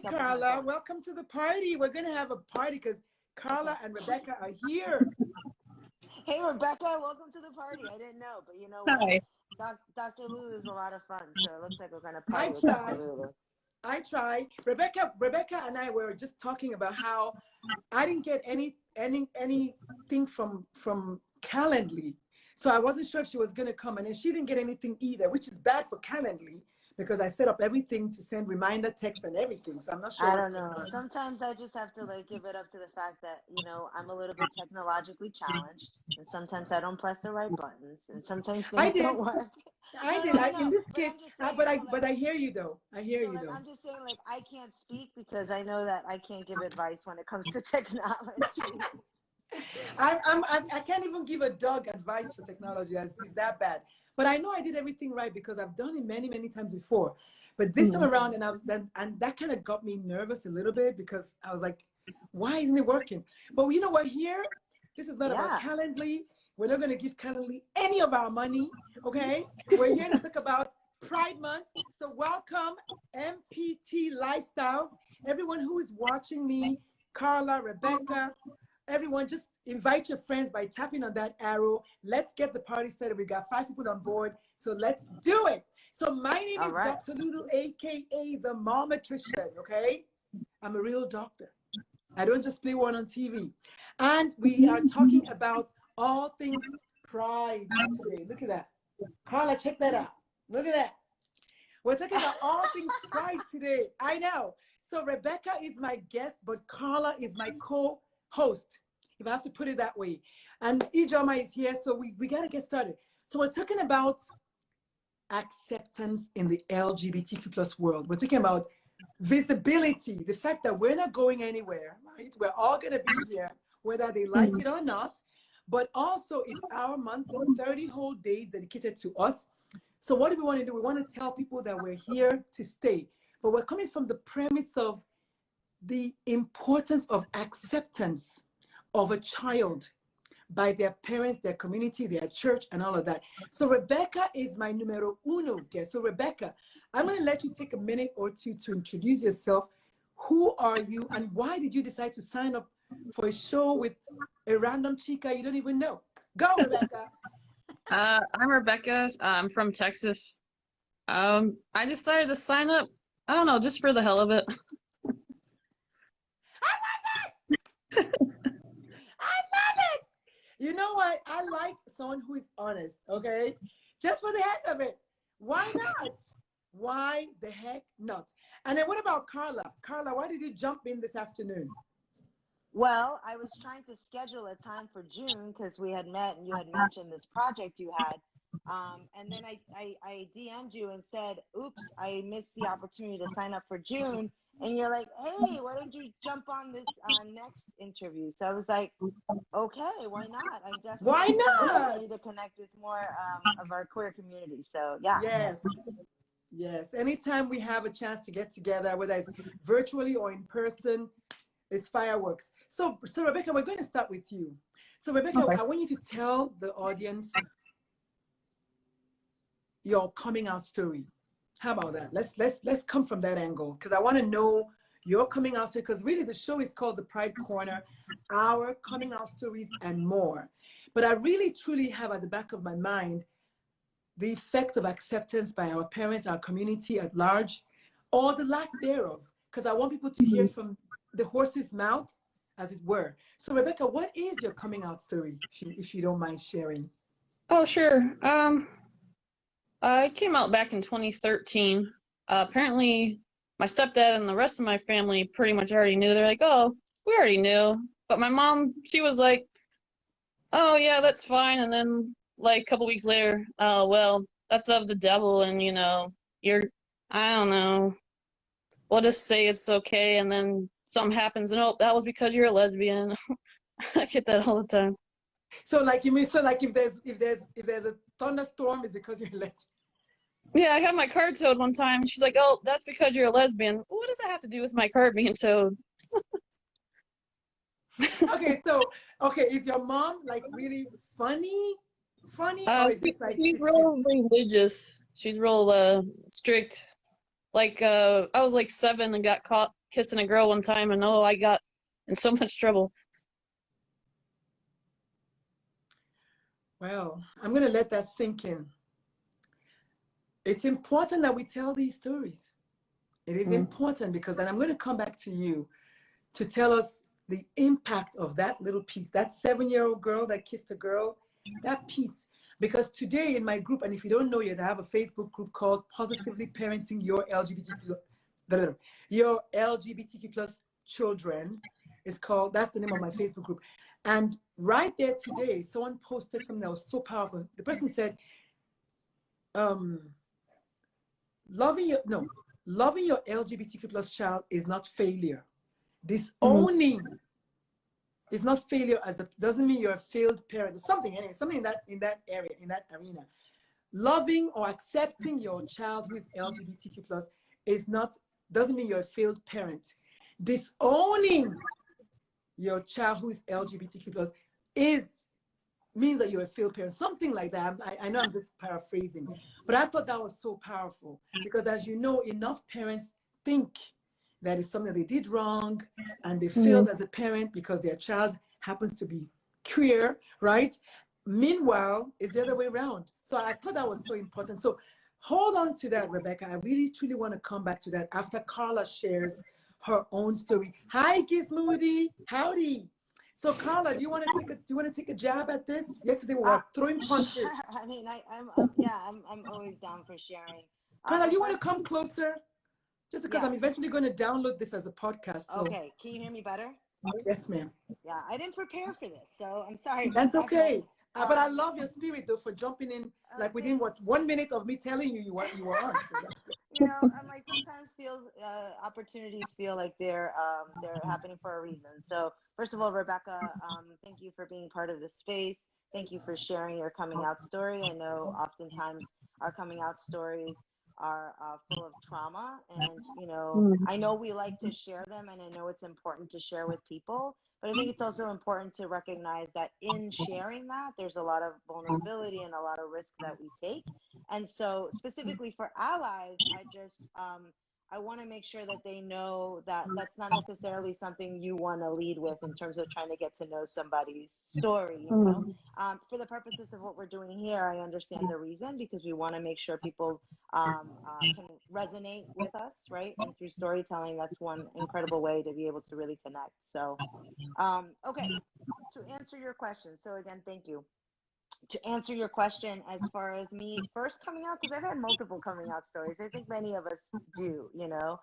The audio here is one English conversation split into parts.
Carla. Welcome to the party. We're going to have a party because Carla and Rebecca are here. Hey, Rebecca, welcome to the party. I didn't know, but you know what? Hi. Dr. Lulu is a lot of fun, so it looks like we're going to party with Dr. Lulu. I try. Rebecca and I were just talking about how I didn't get anything from Calendly. So I wasn't sure if she was going to come, and then she didn't get anything either, which is bad for Calendly because I set up everything to send reminder texts and everything. So I'm not sure. I don't know. Sometimes I just have to like give it up to the fact that, you know, I'm a little bit technologically challenged, and sometimes I don't press the right buttons, and sometimes things don't work. I did. In this case, but I hear you though. I hear you though. I'm just saying, like, I can't speak because I know that I can't give advice when it comes to technology. I can't even give a dog advice for technology. It's that bad. But I know I did everything right because I've done it many, many times before. But this time around, and that kind of got me nervous a little bit because I was like, why isn't it working? But you know what? Here, this is not about Calendly. We're not going to give Calendly any of our money, okay? We're here to talk about Pride Month. So welcome, MPT Lifestyles. Everyone who is watching me, Carla, Rebecca, everyone, just invite your friends by tapping on that arrow. Let's get the party started. We got 5 people on board, so let's do it. So my name is Dr. Lulu, AKA the Momatrician, okay? I'm a real doctor. I don't just play one on TV. And we are talking about all things pride today. Look at that. Carla, check that out. Look at that. We're talking about all things pride today. I know. So Rebecca is my guest, but Carla is my co-host, if I have to put it that way. And Ijoma is here, so we got to get started. So we're talking about acceptance in the LGBTQ plus world. We're talking about visibility, the fact that we're not going anywhere, right? We're all going to be here, whether they like it or not. But also, it's our month, 30 whole days dedicated to us. So what do we want to do? We want to tell people that we're here to stay. But we're coming from the premise of the importance of acceptance of a child by their parents, their community, their church, and all of that. So Rebecca is my numero uno guest. So Rebecca, I'm going to let you take a minute or two to introduce yourself. Who are you, and why did you decide to sign up for a show with a random chica you don't even know? Go, Rebecca. I'm Rebecca. I'm from Texas. I decided to sign up, I don't know, just for the hell of it. I love it! I love it! You know what? I like someone who is honest, okay? Just for the heck of it. Why not? Why the heck not? And then what about Carla? Carla, why did you jump in this afternoon? Well, I was trying to schedule a time for June because we had met and you had mentioned this project you had. And then I DM'd you and said, oops, I missed the opportunity to sign up for June. And you're like, hey, why don't you jump on this next interview? So I was like, okay, why not? I'm definitely ready to connect with more of our queer community. So yeah. Yes. Anytime we have a chance to get together, whether it's virtually or in person, it's fireworks. So Rebecca, we're going to start with you. So Rebecca, I want you to tell the audience your coming out story. How about that? Let's come from that angle, because I want to know your coming out story, because really the show is called The Pride Corner, our coming out stories and more. But I really truly have at the back of my mind the effect of acceptance by our parents, our community at large, or the lack thereof, because I want people to hear from the horse's mouth, as it were. So Rebecca, what is your coming out story, if you don't mind sharing? Oh, sure. I came out back in 2013. Apparently, my stepdad and the rest of my family pretty much already knew. They're like, oh, we already knew. But my mom, she was like, oh, yeah, that's fine. And then, like, a couple weeks later, oh, well, that's of the devil. And, you know, I don't know. We'll just say it's okay. And then something happens. And, oh, that was because you're a lesbian. I get that all the time. So like you mean, so like if there's a thunderstorm, it's because you're a lesbian. Yeah, I got my car towed one time. And she's like, oh, that's because you're a lesbian. What does that have to do with my car being towed? Okay, is your mom like really funny? Or is it like she's real religious. She's real strict. Like, I was like 7 and got caught kissing a girl one time, and oh, I got in so much trouble. Well, I'm going to let that sink in. It's important that we tell these stories. It is important because then I'm going to come back to you to tell us the impact of that little piece, that 7-year-old girl that kissed a girl, that piece. Because today in my group, and if you don't know yet, I have a Facebook group called Positively Parenting Your LGBTQ plus children. It's called, that's the name of my Facebook group. And right there today, someone posted something that was so powerful. The person said, loving your LGBTQ plus child is not failure. Disowning is not failure, doesn't mean you're a failed parent or something. Anyway, something in that area, in that arena. Loving or accepting your child who is LGBTQ plus doesn't mean you're a failed parent. Disowning your child who is LGBTQ plus means that you're a failed parent, something like that. I know I'm just paraphrasing, but I thought that was so powerful because, as you know, enough parents think that is something they did wrong and they failed as a parent because their child happens to be queer, right? Meanwhile, it's the other way around. So I thought that was so important. So hold on to that, Rebecca. I really, truly want to come back to that after Carla shares her own story. Hi, Gizmoody. Howdy. So Carla, do you want to take a jab at this? Yesterday we were throwing punches. Sure. I mean, I'm always down for sharing. Carla, you want to come closer? Just because I'm eventually going to download this as a podcast. So. Okay, can you hear me better? Yes, ma'am. Yeah, I didn't prepare for this, so I'm sorry. That's okay. But I love your spirit, though, for jumping in like within 1 minute of me telling you you were on. So that's good. You know, I'm like sometimes opportunities feel like they're happening for a reason. So first of all, Rebecca, thank you for being part of this space. Thank you for sharing your coming out story. I know oftentimes our coming out stories are full of trauma, and you know, I know we like to share them, and I know it's important to share with people, but I think it's also important to recognize that in sharing that there's a lot of vulnerability and a lot of risk that we take. And so specifically for allies, I want to make sure that they know that that's not necessarily something you want to lead with in terms of trying to get to know somebody's story, you know. For the purposes of what we're doing here, I understand the reason, because we want to make sure people can resonate with us, right? And through storytelling, that's one incredible way to be able to really connect. So, okay, to answer your question. So again, thank you. To answer your question, as far as me first coming out, because I've had multiple coming out stories. I think many of us do, you know.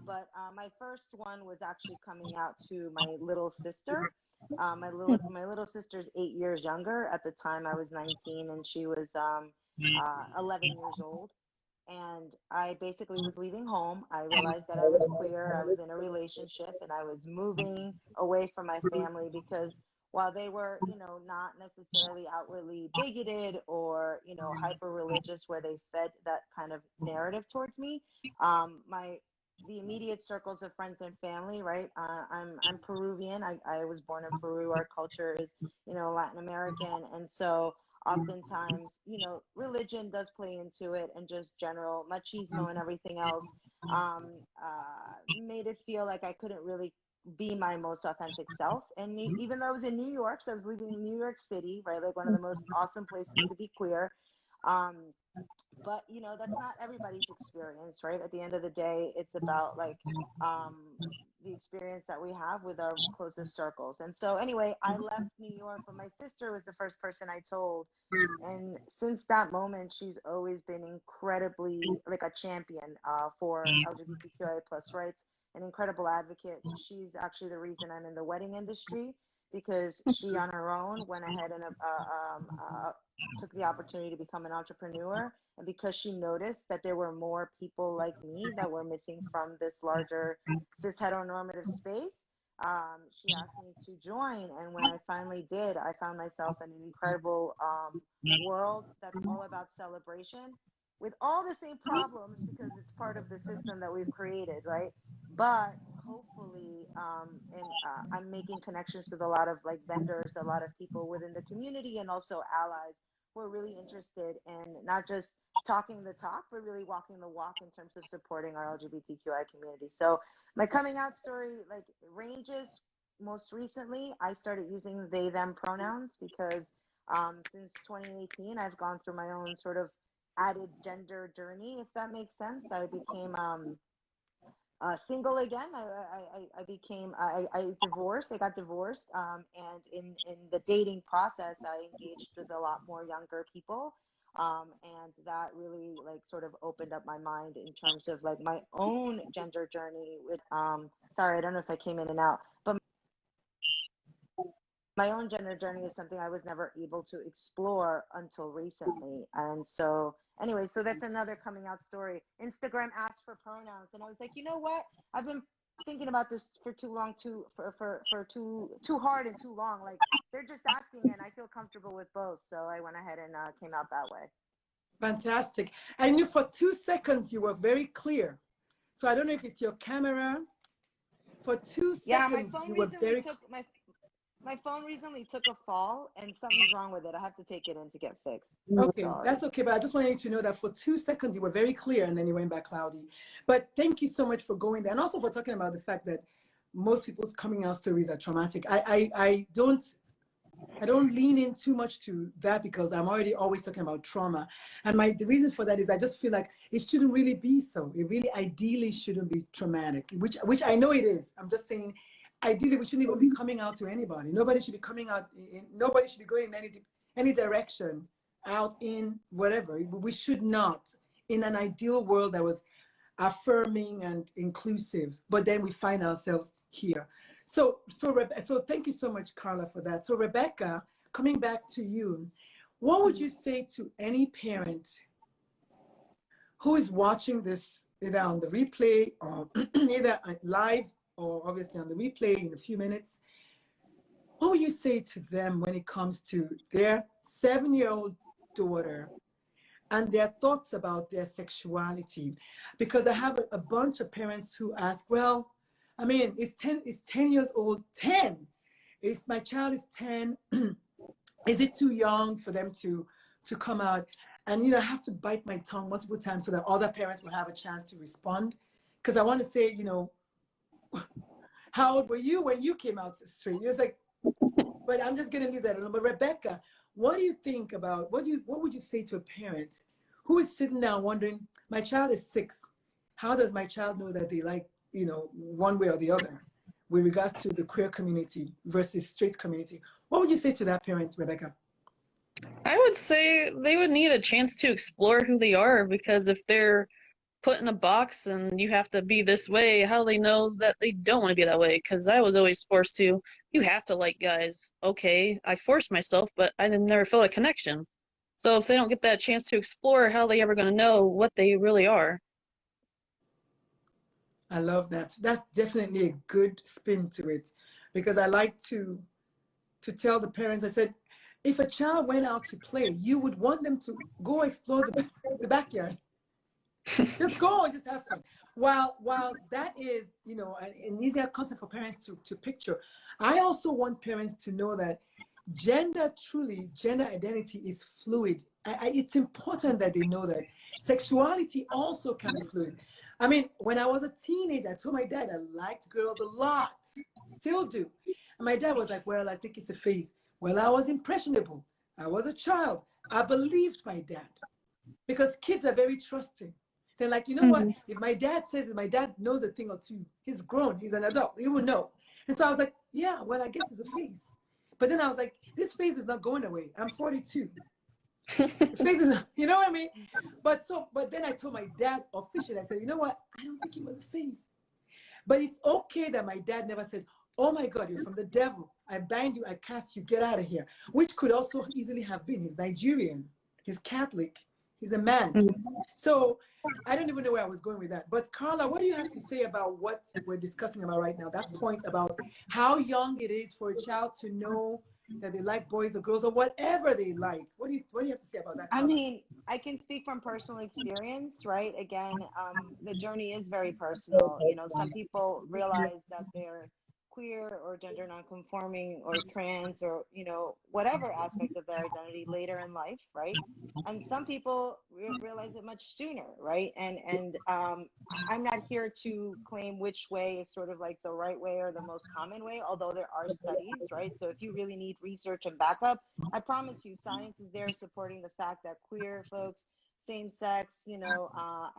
But my first one was actually coming out to my little sister. My little sister's 8 years younger. At the time, I was 19, and she was 11 years old. And I basically was leaving home. I realized that I was queer. I was in a relationship, and I was moving away from my family because while they were, you know, not necessarily outwardly bigoted or, you know, hyper religious where they fed that kind of narrative towards me, the immediate circles of friends and family, right? I'm Peruvian. I was born in Peru. Our culture is, you know, Latin American, and so oftentimes, you know, religion does play into it, and just general machismo and everything else made it feel like I couldn't really be my most authentic self. And even though I was in New York, so I was living in New York City, right, like one of the most awesome places to be queer. But you know, that's not everybody's experience, right? At the end of the day, it's about like the experience that we have with our closest circles. And so anyway, I left New York, but my sister was the first person I told. And since that moment, she's always been incredibly like a champion for LGBTQIA plus rights, an incredible advocate. She's actually the reason I'm in the wedding industry, because she on her own went ahead and took the opportunity to become an entrepreneur. And because she noticed that there were more people like me that were missing from this larger cis heteronormative space, she asked me to join. And when I finally did, I found myself in an incredible world that's all about celebration, with all the same problems because it's part of the system that we've created, right? But hopefully, I'm making connections with a lot of like vendors, a lot of people within the community, and also allies who are really interested in not just talking the talk, but really walking the walk in terms of supporting our LGBTQI community. So my coming out story like ranges. Most recently, I started using they, them pronouns because since 2018, I've gone through my own sort of added gender journey, if that makes sense. I became single again. I became, I divorced, I got divorced. And in the dating process, I engaged with a lot more younger people. And that really like sort of opened up my mind in terms of like my own gender journey with, sorry, I don't know if I came in and out, but my own gender journey is something I was never able to explore until recently. And so anyway, so that's another coming out story. Instagram asked for pronouns, and I was like, you know what? I've been thinking about this for too long, for too hard and too long. Like they're just asking, and I feel comfortable with both. So I went ahead and came out that way. Fantastic. And you, for 2 seconds, you were very clear. So I don't know if it's your camera. For 2 seconds, yeah, my phone you were recently very took my phone recently took a fall, and something's wrong with it. I have to take it in to get fixed. okay. Sorry. That's okay. But I just wanted you to know that for 2 seconds, you were very clear, and then you went back cloudy. But thank you so much for going there, and also for talking about the fact that most people's coming out stories are traumatic. I don't lean in too much to that because I'm already always talking about trauma. And the reason for that is I just feel like it shouldn't really be so. It really ideally shouldn't be traumatic, which I know it is. I'm just saying, ideally, we shouldn't even be coming out to anybody. Nobody should be coming out. Nobody should be going in any direction out in whatever. We should not, in an ideal world that was affirming and inclusive, but then we find ourselves here. So thank you so much, Carla, for that. So Rebecca, coming back to you, what would you say to any parent who is watching this either on the replay or either live or obviously on the replay in a few minutes? What would you say to them when it comes to their 7-year-old daughter and their thoughts about their sexuality? Because I have a bunch of parents who ask, well, I mean, it's 10 years old. 10. My child is 10. Is it too young for them to come out? And, you know, I have to bite my tongue multiple times so that other parents will have a chance to respond. Because I want to say, you know, how old were you when you came out straight? It's like, but I'm just going to leave that alone. But Rebecca, what do you think about, what would you say to a parent who is sitting down wondering, my child is 6. How does my child know that they like, you know, one way or the other with regards to the queer community versus straight community? What would you say to that parent, Rebecca? I would say they would need a chance to explore who they are, because if they're put in a box and you have to be this way, how do they know that they don't want to be that way? Because I was always forced to, you have to like guys. Okay, I forced myself, but I didn't never feel a connection. So if they don't get that chance to explore, how are they ever going to know what they really are? I love that. That's definitely a good spin to it, because I like to tell the parents, I said, if a child went out to play, you would want them to go explore the backyard. Just go and just have fun. While that is, you know, an easier concept for parents to picture, I also want parents to know that gender identity is fluid. It's important that they know that sexuality also can be fluid. I mean, when I was a teenager, I told my dad I liked girls a lot, still do. And my dad was like, well, I think it's a phase. Well, I was impressionable. I was a child. I believed my dad because kids are very trusting. They're like, you know what? If my dad says it, my dad knows a thing or two. He's grown. He's an adult. He will know. And so I was like, yeah, well, I guess it's a phase. But then I was like, this phase is not going away. I'm 42. The phase is not, you know what I mean? But then I told my dad officially, I said, you know what? I don't think it was a phase. But it's okay that my dad never said, oh my God, you're from the devil. I bind you, I cast you, get out of here. Which could also easily have been. He's Nigerian. He's Catholic. He's a man. So I don't even know where I was going with that. But Carla, what do you have to say about what we're discussing about right now? That point about how young it is for a child to know that they like boys or girls or whatever they like. What do you have to say about that, Carla? I mean, I can speak from personal experience, right? Again, the journey is very personal. You know, some people realize that they're queer or gender nonconforming or trans or, you know, whatever aspect of their identity later in life, right? And some people realize it much sooner, right? And I'm not here to claim which way is sort of like the right way or the most common way, although there are studies, right? So if you really need research and backup, I promise you science is there supporting the fact that queer folks, same sex, you know,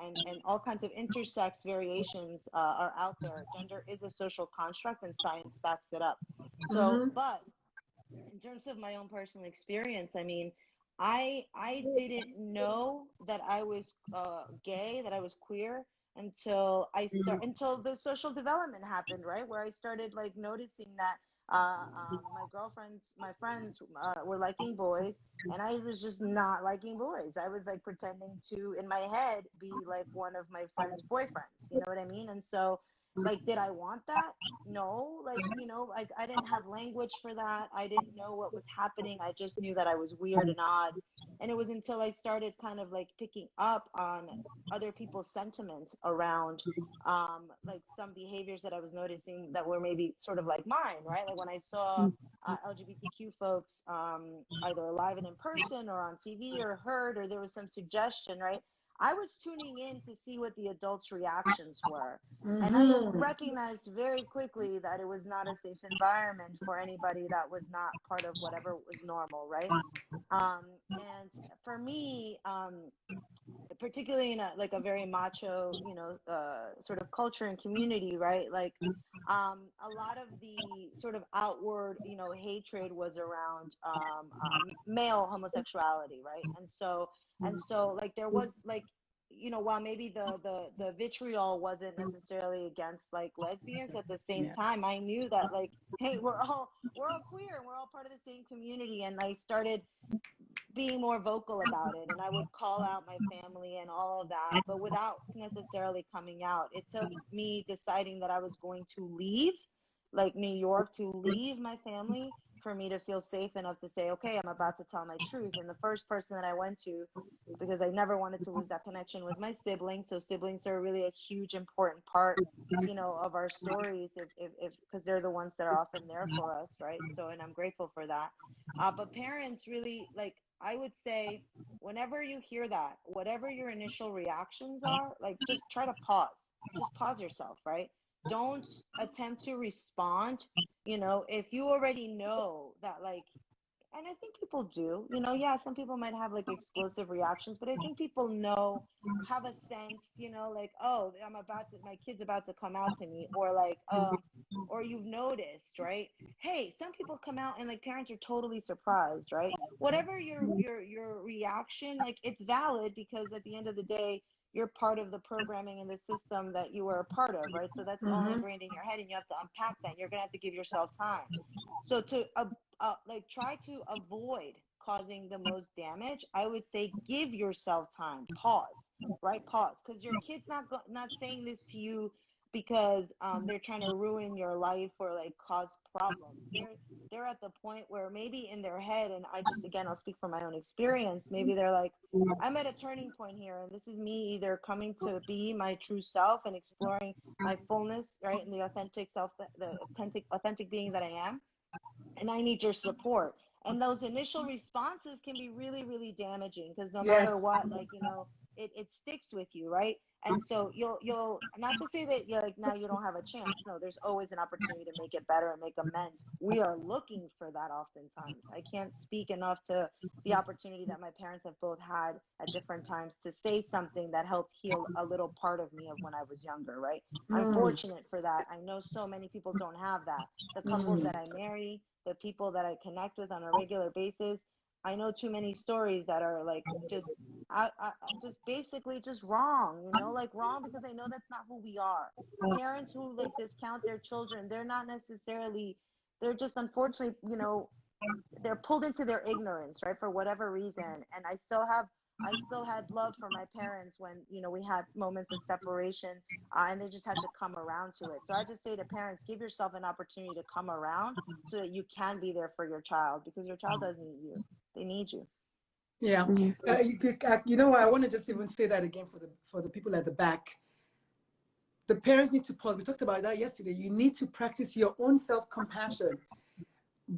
and all kinds of intersex variations are out there. Gender is a social construct and science backs it up. So, Mm-hmm. but in terms of my own personal experience, I mean, I didn't know that I was gay, that I was queer until until the social development happened, right? Where I started like noticing that my girlfriends, my friends were liking boys, and I was just not liking boys. I was like pretending to, in my head, be like one of my friends' boyfriends. You know what I mean? And so, like, did I want that? No. Like, you know, like I didn't have language for that. I didn't know what was happening. I just knew that I was weird and odd. And it was until I started kind of like picking up on other people's sentiments around like some behaviors that I was noticing that were maybe sort of like mine, right? Like when I saw LGBTQ folks either live and in person or on TV or heard, or there was some suggestion, right? I was tuning in to see what the adults' reactions were. And I Mm-hmm. recognized very quickly that it was not a safe environment for anybody that was not part of whatever was normal, right? And for me, particularly in a like a very macho, you know, sort of culture and community, right? Like, a lot of the sort of outward, you know, hatred was around male homosexuality, right? And so, like, there was like, you know, while maybe the vitriol wasn't necessarily against like lesbians, at the same Yeah. time, I knew that like, hey, we're all queer and we're all part of the same community, and I started being more vocal about it, and I would call out my family and all of that, but without necessarily coming out. It took me deciding that I was going to leave, like New York, to leave my family for me to feel safe enough to say, okay, I'm about to tell my truth. And the first person that I went to, because I never wanted to lose that connection, was my siblings. So siblings are really a huge important part, you know, of our stories, if because they're the ones that are often there for us, right? So, and I'm grateful for that. But parents really, like, I would say, whenever you hear that, whatever your initial reactions are, like, just try to pause. Just pause yourself, right? Don't attempt to respond. You know, if you already know that, like, and I think people do, you know, yeah, some people might have like explosive reactions, but I think people know, have a sense, you know, like, oh, my kid's about to come out to me, or like, or you've noticed, right? Hey, some people come out and like parents are totally surprised, right? Whatever your reaction, like, it's valid, because at the end of the day, you're part of the programming and the system that you were a part of, right? So that's all Mm-hmm. ingrained in your head, and you have to unpack that. You're gonna have to give yourself time. So to like, try to avoid causing the most damage, I would say give yourself time. Pause, right? Pause, because your kid's not saying this to you because they're trying to ruin your life or like cause problems. They're at the point where maybe in their head, and I just, again, I'll speak from my own experience, maybe they're like, I'm at a turning point here, and this is me either coming to be my true self and exploring my fullness, right, and the authentic self, the authentic being that I am, and I need your support. And those initial responses can be really, really damaging, because no matter Yes. what, like, you know, it sticks with you, right? And so you'll not to say that you're like, now you don't have a chance. No, there's always an opportunity to make it better and make amends. We are looking for that oftentimes. I can't speak enough to the opportunity that my parents have both had at different times to say something that helped heal a little part of me of when I was younger, right? I'm Mm. fortunate for that. I know so many people don't have that. The couples Mm. that I marry, the people that I connect with on a regular basis, I know too many stories that are like just basically just wrong, you know, like wrong, because I know that's not who we are. Parents who like discount their children, they're not necessarily, they're just, unfortunately, you know, they're pulled into their ignorance, right, for whatever reason. And I still had love for my parents when, you know, we had moments of separation, and they just had to come around to it. So I just say to parents, give yourself an opportunity to come around so that you can be there for your child, because your child does need you. They need you. Yeah. You know what? I want to just even say that again for the people at the back. the parents need to pause. We talked about that yesterday. You need to practice your own self-compassion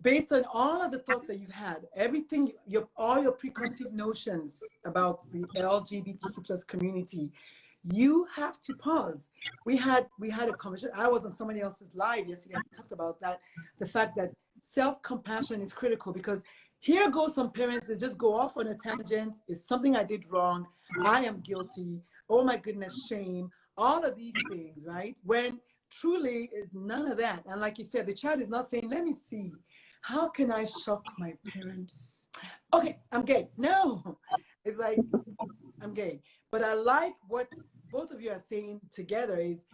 based on all of the thoughts that you've had, everything, all your preconceived notions about the LGBTQ plus community. You have to pause. We had a conversation. I was on somebody else's live yesterday. I talked about that, the fact that self-compassion is critical, because here goes some parents that just go off on a tangent. It's something I did wrong. I am guilty. Oh my goodness, shame. All of these things, right? When truly is none of that. And like you said, the child is not saying, let me see, how can I shock my parents? Okay, I'm gay. No, it's like, I'm gay. But I like what both of you are saying together is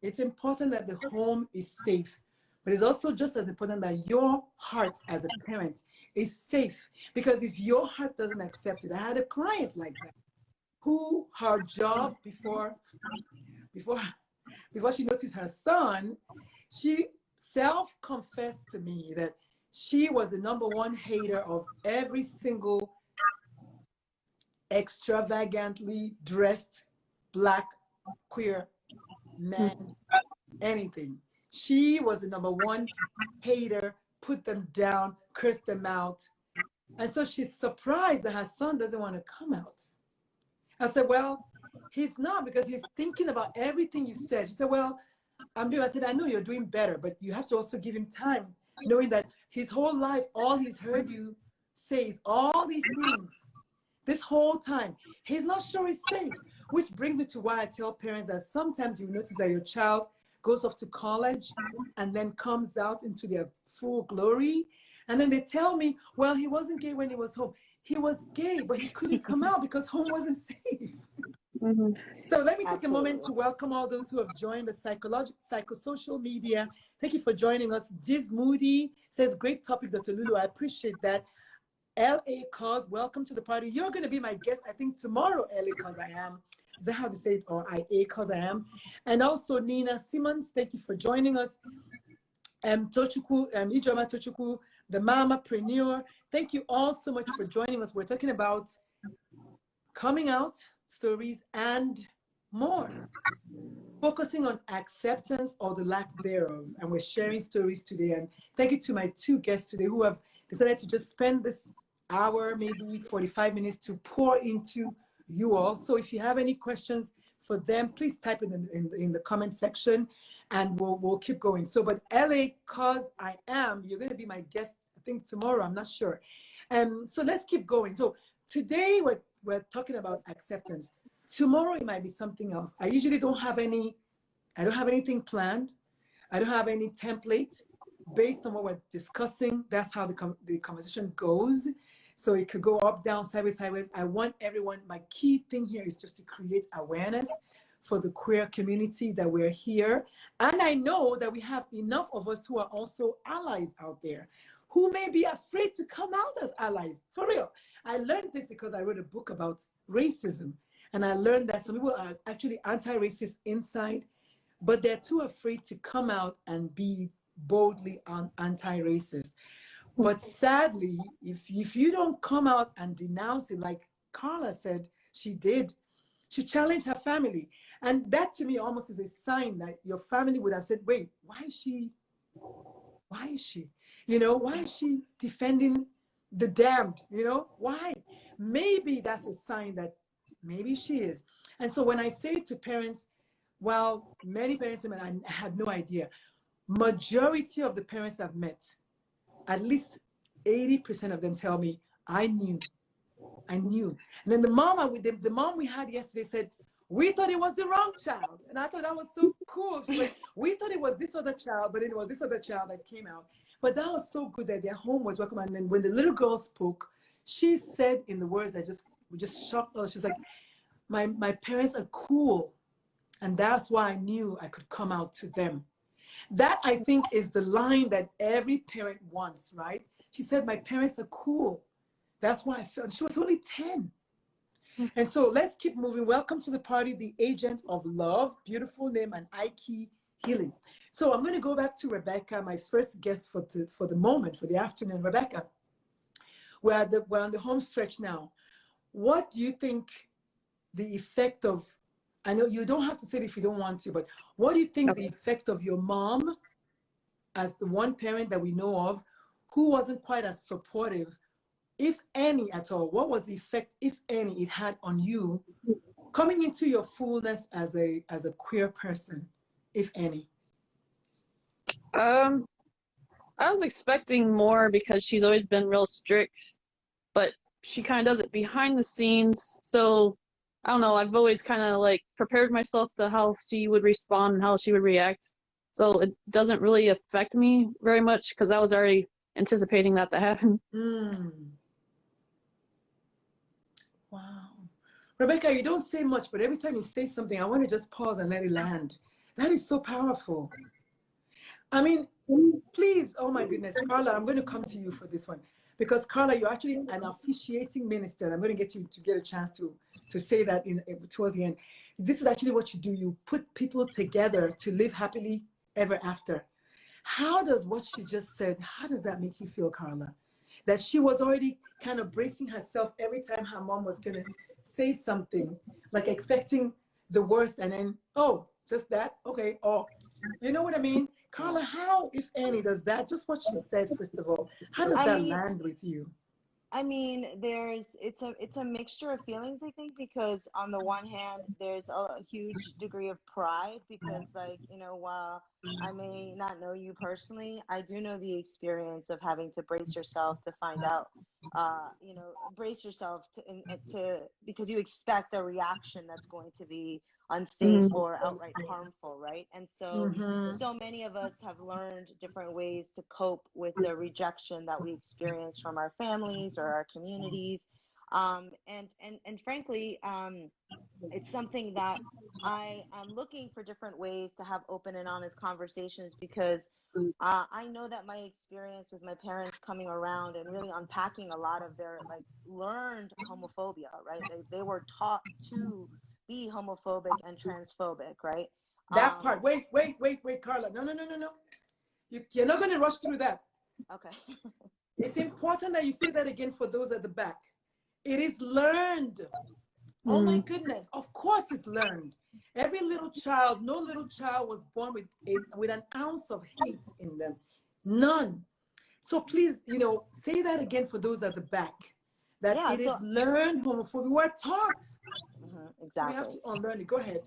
it's important that the home is safe, but it's also just as important that your heart as a parent is safe. Because if your heart doesn't accept it, I had a client like that, who her job before she noticed her son, she self-confessed to me that she was the #1 hater of every single extravagantly dressed Black queer man, anything. She was the #1 hater, put them down, cursed them out. And so she's surprised that her son doesn't want to come out. I said, well, he's not, because he's thinking about everything you said. She said, well, I said, I know you're doing better, but you have to also give him time, knowing that his whole life, all he's heard you say is all these things. This whole time, he's not sure he's safe, which brings me to why I tell parents that sometimes you notice that your child goes off to college and then comes out into their full glory. And then they tell me, well, he wasn't gay when he was home. He was gay, but he couldn't come out because home wasn't safe. Mm-hmm. So let me take Absolutely. a moment to welcome all those who have joined the psychosocial media. Thank you for joining us. Giz Moody says, great topic, Dr. Lulu. I appreciate that. L.A. Cause, welcome to the party. You're going to be my guest, I think, tomorrow, L.A. Cause I am. Is that how to say it? Or I.A. Cause I am. And also Nina Simmons, thank you for joining us. Tochukwu, Ijoma Tochukwu, the Mamapreneur. Thank you all so much for joining us. We're talking about coming out stories and more, focusing on acceptance or the lack thereof. And we're sharing stories today. And thank you to my 2 guests today who have decided to just spend this hour, maybe 45 minutes, to pour into you all. So if you have any questions for them, please type it in the comment section, and we'll keep going. So, but LA, cause I am, you're going to be my guest, I think tomorrow, I'm not sure. So let's keep going. So today we're talking about acceptance. Tomorrow it might be something else. I usually don't have anything planned. I don't have any template. Based on what we're discussing, that's how the conversation goes. So it could go up, down, sideways, sideways. I want everyone, my key thing here is just to create awareness for the queer community that we're here. And I know that we have enough of us who are also allies out there who may be afraid to come out as allies. For real. I learned this because I wrote a book about racism. And I learned that some people are actually anti-racist inside, but they're too afraid to come out and be boldly anti-racist. But sadly, if you don't come out and denounce it, like Carla said she did, she challenged her family. And that to me almost is a sign that your family would have said, wait, why is she, why is she defending the damned, why? Maybe that's a sign that maybe she is. And so when I say to parents, well, many parents, I had no idea. Majority of the parents I've met, at least 80% of them tell me, I knew. And then the mom we had yesterday said, we thought it was the wrong child. And I thought that was so cool. She's like, we thought it was this other child, but it was this other child that came out. But that was so good that their home was welcome. And then when the little girl spoke, she said in the words that just shocked us. She's like, my parents are cool. And that's why I knew I could come out to them. That, I think, is the line that every parent wants, right? She said, my parents are cool. That's why I felt. She was only 10. And so let's keep moving. Welcome to the party, the Agent of Love. Beautiful name, and Ike Healing. So I'm going to go back to Rebecca, my first guest for the moment, for the afternoon. Rebecca, we're on the home stretch now. What do you think the effect of I know you don't have to say it if you don't want to, but what do you think the Okay. effect of your mom, as the one parent that we know of, who wasn't quite as supportive, if any at all, what was the effect, if any, it had on you coming into your fullness as a queer person, if any? Um, I was expecting more because she's always been real strict, but she kind of does it behind the scenes. So I don't know. I've always kind of like prepared myself to how she would respond and how she would react. So it doesn't really affect me very much because I was already anticipating that to happen. Mm. Wow. Rebecca, you don't say much, but every time you say something, I want to just pause and let it land. That is so powerful. I mean, please, oh my goodness, Carla, I'm going to come to you for this one. Because Carla, you're actually an officiating minister. I'm going to get you to get a chance to say that towards the end. This is actually what you do. You put people together to live happily ever after. How does what she just said, how does that make you feel, Carla? That she was already kind of bracing herself every time her mom was going to say something, like expecting the worst, and then, oh, just that? Okay. Or, you know what I mean? Yeah. Carla, how, if any, does that, just what she said, first of all, how does I that mean, land with you? I mean, it's a mixture of feelings, I think, because on the one hand, there's a huge degree of pride because, like, while I may not know you personally, I do know the experience of having to brace yourself to find out, brace yourself to because you expect a reaction that's going to be unsafe Mhm. or outright harmful, right? And so Mm-hmm. so many of us have learned different ways to cope with the rejection that we experience from our families or our communities. And frankly, it's something that I am looking for different ways to have open and honest conversations because I know that my experience with my parents coming around and really unpacking a lot of their like learned homophobia, right? They were taught to be homophobic and transphobic, right? That Um, part. Wait, Carla. No, no, no, no, no. You're not going to rush through that. okay. It's important that you say that again for those at the back. It is learned. Oh my Mm. goodness. Of course it's learned. Every little child, no little child was born with an ounce of hate in them. None. So please, say that again for those at the back. That Yeah, it is learned homophobia. We're taught. So we have exactly. to unlearn it. Go ahead.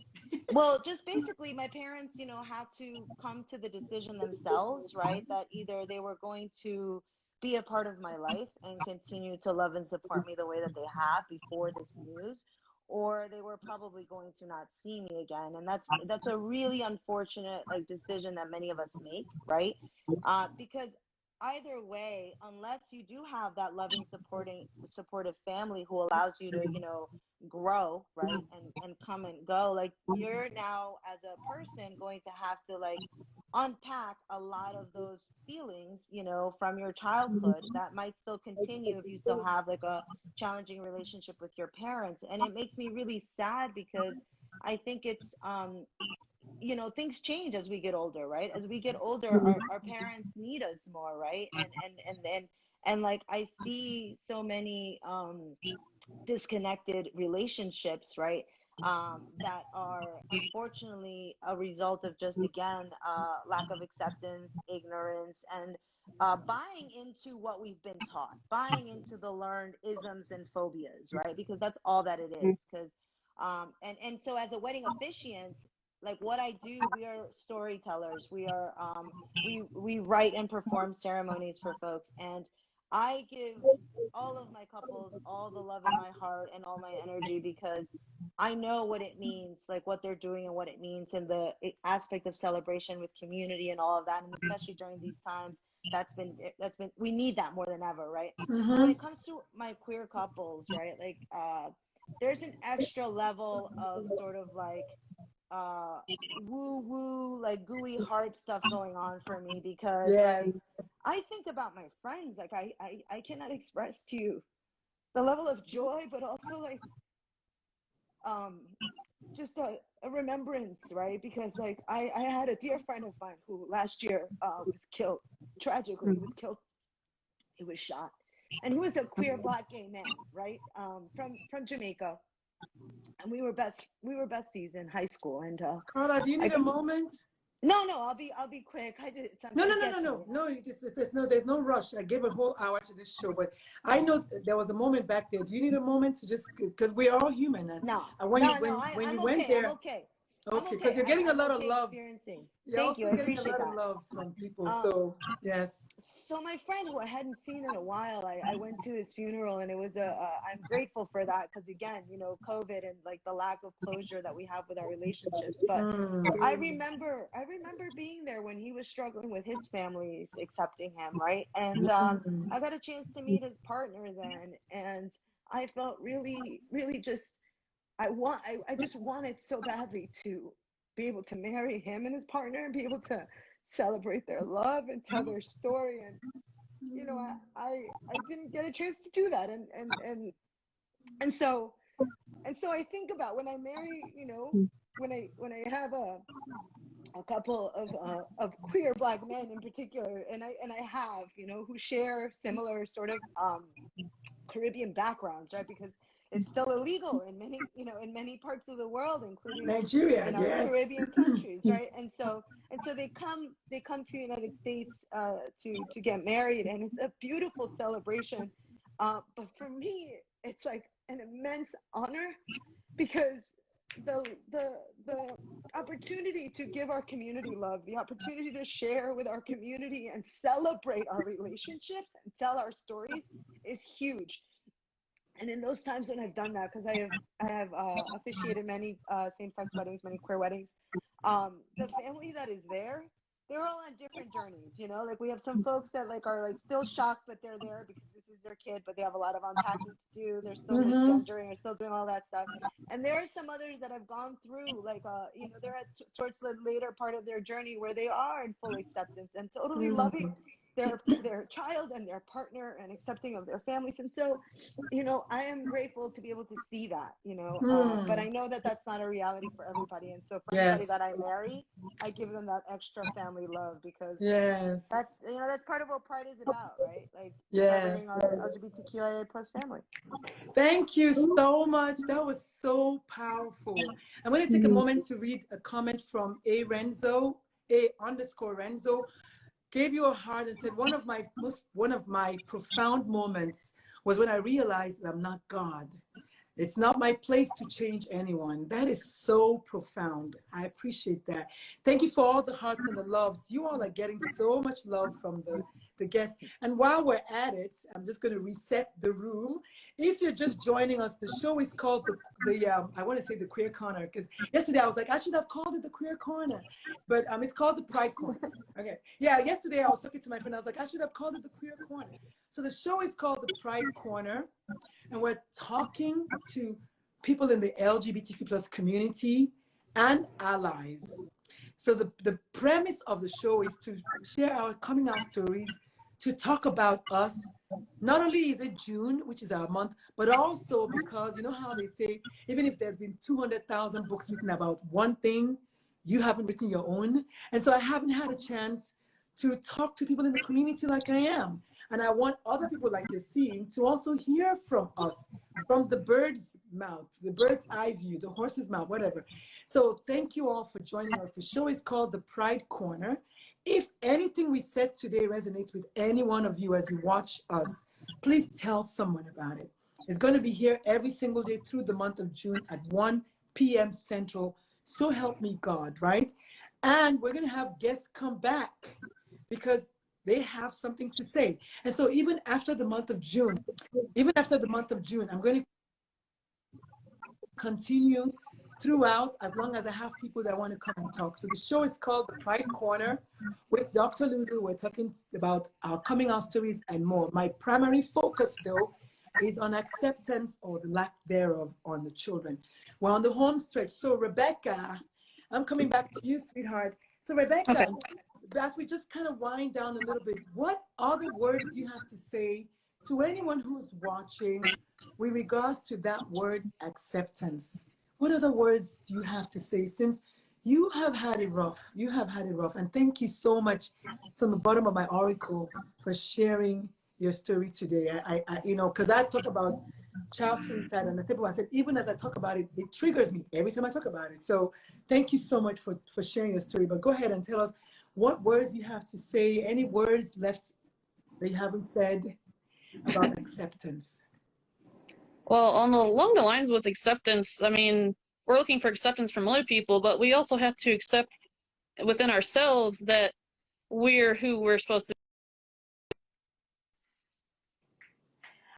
Well, just basically, my parents, had to come to the decision themselves, right? That either they were going to be a part of my life and continue to love and support me the way that they have before this news, or they were probably going to not see me again. And that's a really unfortunate like decision that many of us make, right? Because either way, unless you do have that loving, supportive family who allows you to, grow, right, and come and go, like you're now as a person going to have to like unpack a lot of those feelings, from your childhood that might still continue if you still have like a challenging relationship with your parents. And it makes me really sad because I think it's things change as we get older, right? As we get older, our parents need us more, right? And like I see so many disconnected relationships, right? That are unfortunately a result of just again lack of acceptance, ignorance, and buying into what we've been taught, buying into the learned isms and phobias, right? Because that's all that it is. Because and so as a wedding officiant, like what I do, we are storytellers. We are we write and perform ceremonies for folks, and I give all of my couples all the love in my heart and all my energy because I know what it means, like what they're doing and what it means, and the aspect of celebration with community and all of that, and especially during these times, that's been we need that more than ever, right? But when Mm-hmm. it comes to my queer couples, right, like there's an extra level of sort of like uh woo woo like gooey heart stuff going on for me because Yes. like I think about my friends, like I cannot express to you the level of joy, but also like um just a remembrance, right? Because like I had a dear friend of mine who last year was killed tragically. He was killed. He was shot, and he was a queer black gay man, right? From Jamaica. and we were besties in high school. And Carla, do you need a moment? No, I'll be quick. No. There's no rush. I gave a whole hour to this show, but I know there was a moment back there. Do you need a moment to just, because we're all human, and when you went there, I'm okay. okay, because you're getting a lot of love. Thank you. I Getting a appreciate lot that. of love from people. So yes. So my friend, who I hadn't seen in a while, I went to his funeral, and it was I'm grateful for that, because again, you know, COVID and like the lack of closure that we have with our relationships. But I remember being there when he was struggling with his family's accepting him, right? And I got a chance to meet his partner then, and I felt really, really just I just wanted so badly to be able to marry him and his partner and be able to celebrate their love and tell their story. And you know, I didn't get a chance to do that. And so I think about when I marry, you know, when I have a couple of queer Black men in particular, and I have, you know, who share similar sort of Caribbean backgrounds, right? Because it's still illegal in many, you know, in many parts of the world, including Nigeria, in our yes. Caribbean countries, right? And so they come to the United States to get married, and it's a beautiful celebration. But for me, it's like an immense honor, because the opportunity to give our community love, the opportunity to share with our community and celebrate our relationships and tell our stories is huge. And in those times when I've done that, because I have officiated many same-sex weddings, many queer weddings, the family that is there, they're all on different journeys, you know. Like, we have some folks that like are like still shocked, but they're there because this is their kid, but they have a lot of unpacking to do. They're still misgendering, or still doing all that stuff. And there are some others that have gone through, like, you know, they're towards the later part of their journey where they are in full acceptance and totally loving their child and their partner and accepting of their families. And so, you know, I am grateful to be able to see that, you know, but I know that that's not a reality for everybody. And so for anybody that I marry, I give them that extra family love, because that's, you know, that's part of what Pride is about, right? Like, celebrating our LGBTQIA plus family. Thank you so much. That was so powerful. I'm going to take a moment to read a comment from A_Renzo, A_Renzo. Gave you a heart and said, one of my profound moments was when I realized that I'm not God. It's not my place to change anyone. That is so profound. I appreciate that. Thank you for all the hearts and the loves. You all are getting so much love from the guests. And while we're at it, I'm just going to reset the room. If you're just joining us, the show is called I want to say the Queer Corner, because yesterday I was like, I should have called it the Queer Corner, but it's called the Pride Corner. Okay. Yeah, yesterday I was talking to my friend. I was like, I should have called it the Queer Corner. So the show is called the Pride Corner, and we're talking to people in the LGBTQ plus community and allies. So the premise of the show is to share our coming out stories, to talk about us. Not only is it June, which is our month, but also because, you know how they say, even if there's been 200,000 books written about one thing, you haven't written your own. And so I haven't had a chance to talk to people in the community like I am. And I want other people like you're seeing to also hear from us, from the bird's mouth, the bird's eye view, the horse's mouth, whatever. So thank you all for joining us. The show is called the Pride Corner. If anything we said today resonates with any one of you as you watch us, please tell someone about it. It's going to be here every single day through the month of June at 1 p.m. Central. So help me God, right? And we're going to have guests come back because they have something to say. And so even after the month of June, I'm going to continue throughout as long as I have people that want to come and talk. So the show is called The Pride Corner with Dr. Lulu. We're talking about our coming out stories and more. My primary focus, though, is on acceptance or the lack thereof on the children. We're on the home stretch. So Rebecca, I'm coming back to you, sweetheart. So Rebecca, as we just kind of wind down a little bit, what other words do you have to say to anyone who's watching with regards to that word acceptance? What other words do you have to say, since you have had it rough? You have had it rough. And thank you so much from the bottom of my oracle for sharing your story today. I you know, because I talk about child suicide on the table. I said, even as I talk about it, it triggers me every time I talk about it. So thank you so much for sharing your story. But go ahead and tell us what words you have to say, any words left that you haven't said about acceptance. Well, along the lines with acceptance, I mean, we're looking for acceptance from other people, but we also have to accept within ourselves that we're who we're supposed to.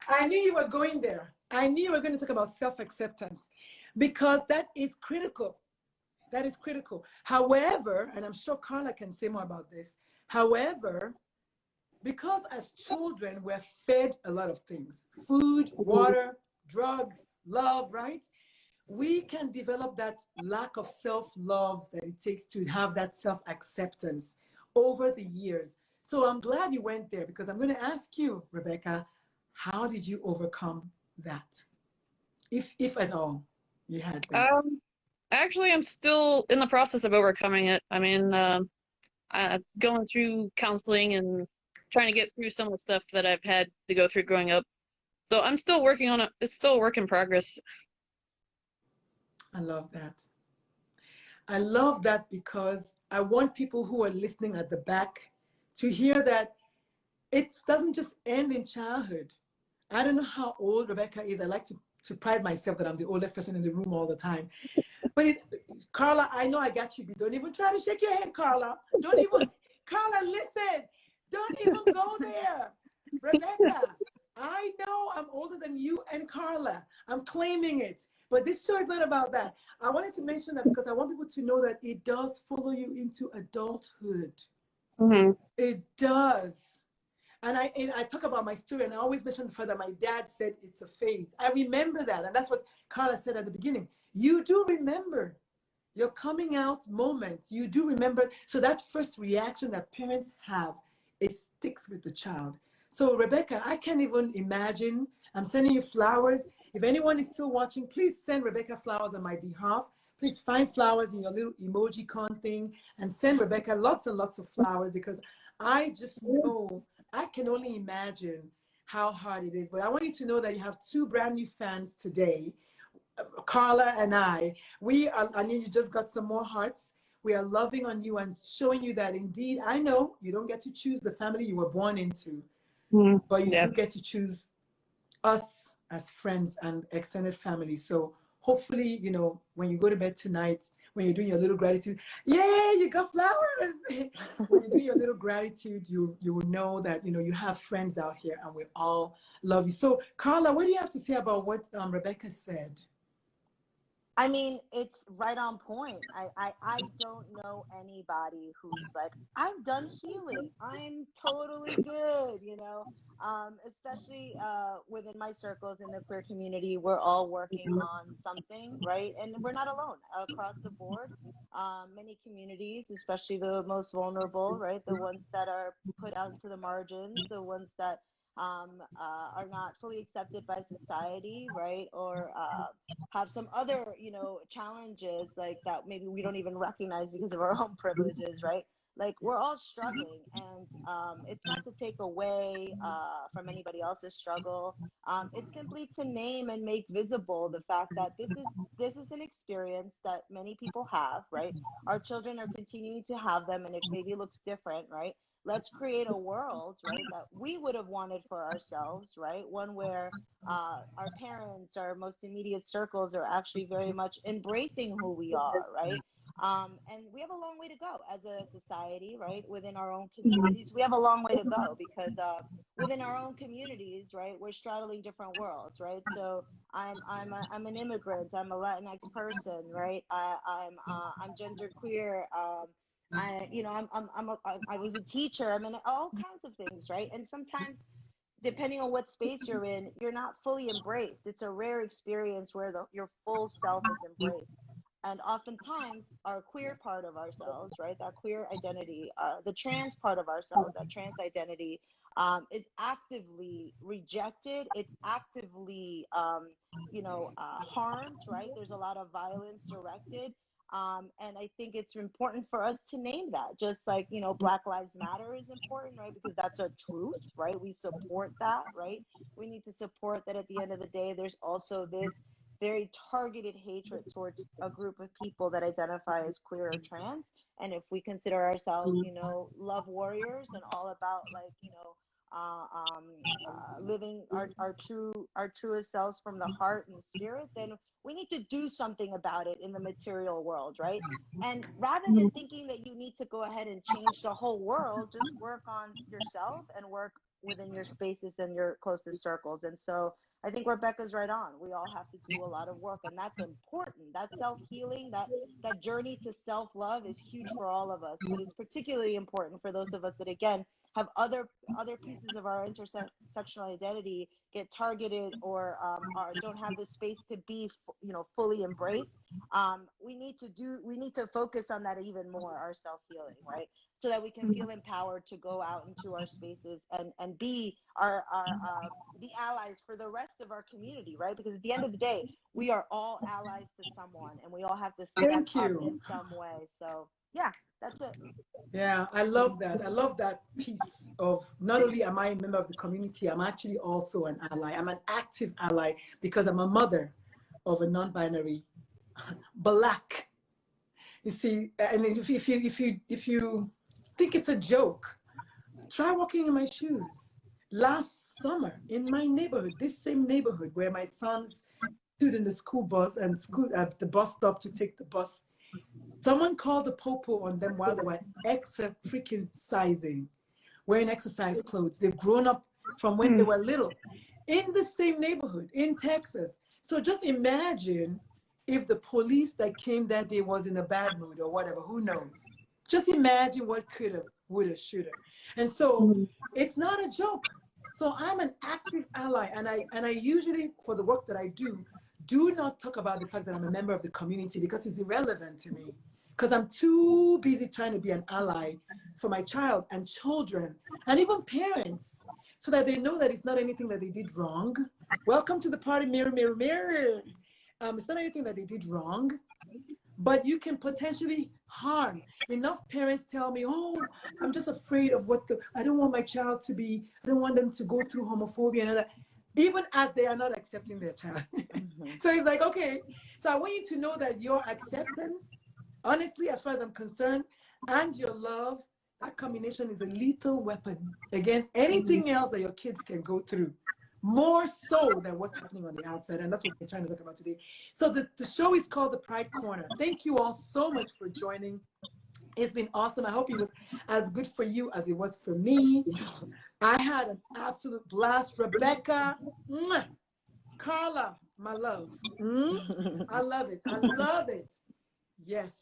I knew you were going there. I knew you were going to talk about self-acceptance because that is critical. That is critical. However, and I'm sure Carla can say more about this, however, because as children, we're fed a lot of things, food, water, drugs, love, right? We can develop that lack of self-love that it takes to have that self-acceptance over the years. So I'm glad you went there because I'm going to ask you, Rebecca, how did you overcome that? If at all you had that. Actually, I'm still in the process of overcoming it. I mean, going through counseling and trying to get through some of the stuff that I've had to go through growing up. So I'm still working on it. It's still a work in progress. I love that. I love that because I want people who are listening at the back to hear that it doesn't just end in childhood. I don't know how old Rebecca is. I like to pride myself that I'm the oldest person in the room all the time. But Carla, I know I got you. Don't even try to shake your head, Carla. Don't even, Carla, listen. Don't even go there. Rebecca, I know I'm older than you and Carla. I'm claiming it. But this show is not about that. I wanted to mention that because I want people to know that it does follow you into adulthood. Mm-hmm. It does. And I talk about my story, and I always mention the fact that my dad said it's a phase. I remember that, and that's what Carla said at the beginning. You do remember your coming out moments. You do remember. So that first reaction that parents have, it sticks with the child. So Rebecca, I can't even imagine. I'm sending you flowers. If anyone is still watching, please send Rebecca flowers on my behalf. Please find flowers in your little emoji con thing and send Rebecca lots and lots of flowers because I just know, I can only imagine how hard it is. But I want you to know that you have two brand new fans today, Carla and I. I mean, you just got some more hearts. We are loving on you and showing you that indeed, I know you don't get to choose the family you were born into, but you do get to choose us as friends and extended family. So hopefully, you know, when you go to bed tonight, when you're doing your little gratitude, yay, you got flowers. When you do your little gratitude, you will know that, you know, you have friends out here and we all love you. So Carla, what do you have to say about what Rebecca said? I mean, it's right on point. I don't know anybody who's like, I've done healing. I'm totally good, you know. Especially within my circles in the queer community, we're all working on something, right? And we're not alone across the board. Many communities, especially the most vulnerable, right? The ones that are put out to the margins, the ones that are not fully accepted by society, right? Or have some other, you know, challenges like that maybe we don't even recognize because of our own privileges, right? Like we're all struggling, and it's not to take away from anybody else's struggle. It's simply to name and make visible the fact that this is an experience that many people have, right? Our children are continuing to have them, and it maybe looks different, right? Let's create a world, right, that we would have wanted for ourselves, right? One where our parents, our most immediate circles are actually very much embracing who we are, right? And we have a long way to go as a society, right? Within our own communities, we have a long way to go because within our own communities, right, we're straddling different worlds, right? So I'm an immigrant, I'm a Latinx person, right? I'm genderqueer. I was a teacher. I mean, all kinds of things, right? And sometimes, depending on what space you're in, you're not fully embraced. It's a rare experience where your full self is embraced. And oftentimes, our queer part of ourselves, right, that queer identity, the trans part of ourselves, that trans identity, is actively rejected. It's actively, harmed, right? There's a lot of violence directed And I think it's important for us to name that, just like, you know, Black Lives Matter is important, right? Because that's a truth, right? We support that, right? We need to support that at the end of the day. There's also this very targeted hatred towards a group of people that identify as queer or trans. And if we consider ourselves, you know, love warriors and all about, like, you know, living our truest selves from the heart and the spirit, then we need to do something about it in the material world, right? And rather than thinking that you need to go ahead and change the whole world, just work on yourself and work within your spaces and your closest circles. And so I think Rebecca's right on. We all have to do a lot of work, and that's important. That self-healing, that journey to self-love is huge for all of us, but it's particularly important for those of us that, again, have other pieces of our intersectional identity get targeted or don't have the space to be, you know, fully embraced. We need to focus on that even more, our self-healing, right? So that we can feel empowered to go out into our spaces and be the allies for the rest of our community, right? Because at the end of the day, we are all allies to someone, and we all have to step up in some way. So yeah, that's it. Yeah, I love that. I love that piece of, not only am I a member of the community, I'm actually also an ally. I'm an active ally because I'm a mother of a non-binary Black. You see, and if you think it's a joke, try walking in my shoes. Last summer in my neighborhood, this same neighborhood where my sons stood in the school bus and school at the bus stop to take the bus, someone called the popo on them while they were exercising, wearing exercise clothes. They've grown up from when they were little in the same neighborhood in Texas. So just imagine if the police that came that day was in a bad mood or whatever, who knows? Just imagine what could have, would have, should have. And so it's not a joke. So I'm an active ally, and I usually, for the work that I do not talk about the fact that I'm a member of the community because it's irrelevant to me. Because I'm too busy trying to be an ally for my child and children and even parents, so that they know that it's not anything that they did wrong. Welcome to the party, mirror, mirror, mirror. It's not anything that they did wrong, but you can potentially harm. Enough parents tell me, oh, I'm just afraid of I don't want my child to be, I don't want them to go through homophobia and all that, even as they are not accepting their child. So it's like, okay, so I want you to know that your acceptance, honestly, as far as I'm concerned, and your love, that combination is a lethal weapon against anything else that your kids can go through, more so than what's happening on the outside. And that's what we're trying to talk about today. So the show is called The Pride Corner. Thank you all so much for joining. It's been awesome. I hope it was as good for you as it was for me. I had an absolute blast. Rebecca, mwah, Carla, my love. I love it. I love it. Yes,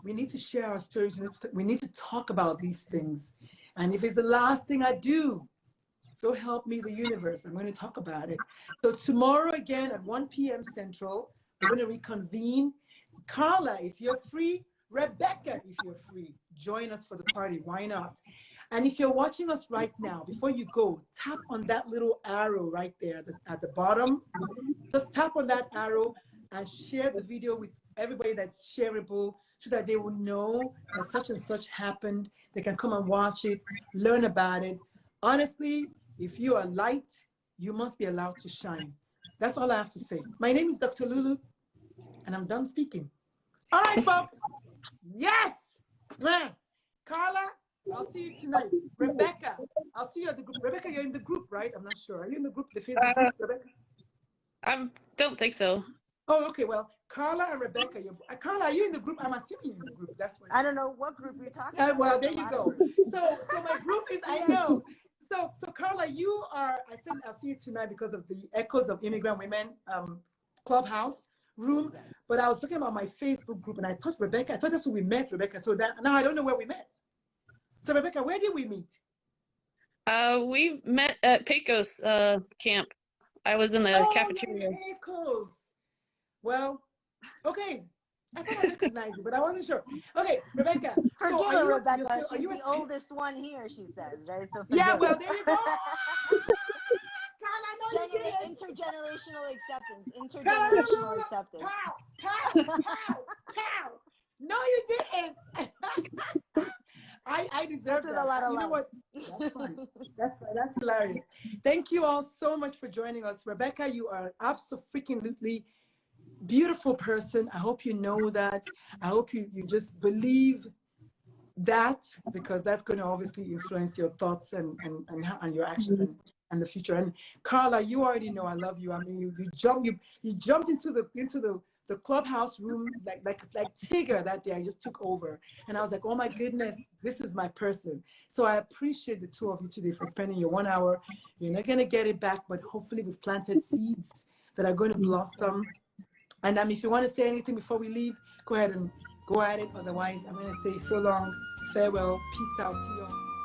we need to share our stories. We need to talk about these things. And if it's the last thing I do, so help me the universe, I'm going to talk about it. So tomorrow again at 1 p.m. Central, we're going to reconvene. Carla, if you're free, Rebecca, if you're free, join us for the party. Why not? And if you're watching us right now, before you go, tap on that little arrow right there at the bottom. Just tap on that arrow and share the video with everybody that's shareable, so that they will know that such and such happened. They can come and watch it, learn about it. Honestly, if you are light, you must be allowed to shine. That's all I have to say. My name is Dr. Lulu, and I'm done speaking. All right, folks. Yes. Carla, I'll see you tonight. Rebecca, I'll see you at the group. Rebecca, you're in the group, right? I'm not sure. Are you in the group, the Facebook group, Rebecca? I don't think so. Oh, okay. Well, Carla and Rebecca, Carla, are you in the group? I'm assuming you're in the group. That's what. I don't know what group you're talking about. Well, there you go. So my group is, I know. So Carla, you are, I said I'll see you tonight because of the Echoes of Immigrant Women Clubhouse room. But I was talking about my Facebook group, and I thought that's where we met, Rebecca. So that now I don't know where we met. So Rebecca, where did we meet? We met at Pecos camp. I was in the cafeteria. Pecos. Well, okay. I thought I recognized you, but I wasn't sure. Okay, Rebecca. Forgive her, Rebecca. She's the oldest one here, she says, right? So yeah, well, there you go. Intergenerational acceptance. Intergenerational acceptance. Pow, pow, pow, pow. I deserve That's with that. a lot of You know love. what? That's fine. That's fine. That's hilarious. Thank you all so much for joining us. Rebecca, you are absolutely beautiful person. I hope you know that. I hope you just believe that, because that's going to obviously influence your thoughts and your actions and the future. And Carla, you already know I love you. I mean, you jumped into the clubhouse room like Tigger that day. I just took over, and I was like, oh my goodness, this is my person. So I appreciate the two of you today for spending your 1 hour. You're not going to get it back, but hopefully we've planted seeds that are going to blossom. And if you want to say anything before we leave, go ahead and go at it. Otherwise, I'm going to say so long, farewell, peace out to you all.